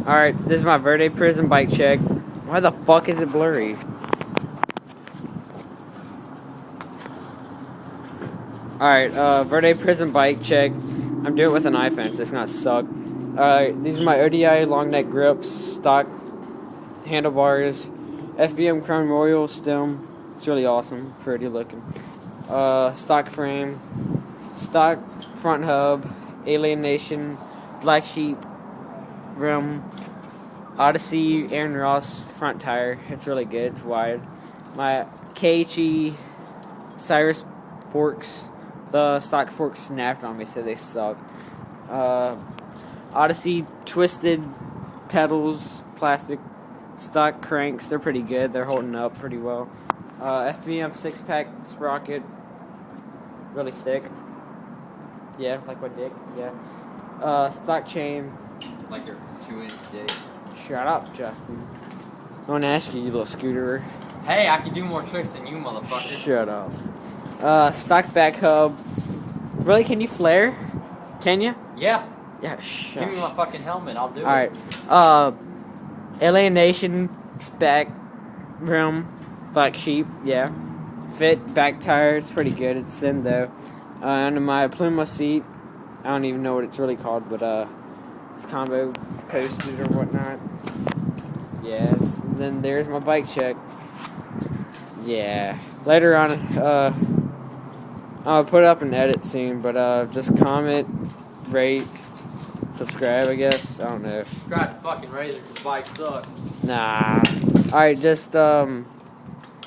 Alright, this is my Verde Prism bike check. Why the fuck is it blurry? Alright, Verde Prism bike check. I'm doing it with an iPhone, so it's gonna suck. Alright, these are my ODI long neck grips, stock handlebars, FBM Chrome Royal stem. It's really awesome, pretty looking. Stock frame, stock front hub, Alien Nation, Black Sheep rim, Odyssey Aaron Ross front tire. It's really good. It's wide. My KHE Cyrus forks. The stock forks snapped on me, so they suck. Odyssey twisted pedals, plastic stock cranks. They're pretty good. They're holding up pretty well. FBM 6-pack sprocket. Really thick. Yeah, like my dick. Yeah. Stock chain. Like your 2-inch dick. Shut up, Justin. I want to ask you, you little scooterer. Hey, I can do more tricks than you, motherfucker. Shut up. Stock back hub. Really, can you flare? Can you? Yeah. Yeah, shut Give me my fucking helmet, I'll do it. Alright. Alien Nation back rim. Black Sheep, yeah. Fit back tire, it's pretty good. It's thin though. Under my Pluma seat, I don't even know what it's really called, but it's combo posted or whatnot. Yeah, then there's my bike check. Yeah. Later on, I'll put up an edit soon, but just comment, rate, subscribe, I guess. I don't know. Subscribe to fucking Razor because the bike sucks. Nah. Alright, just,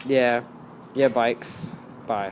yeah. Yeah, bikes.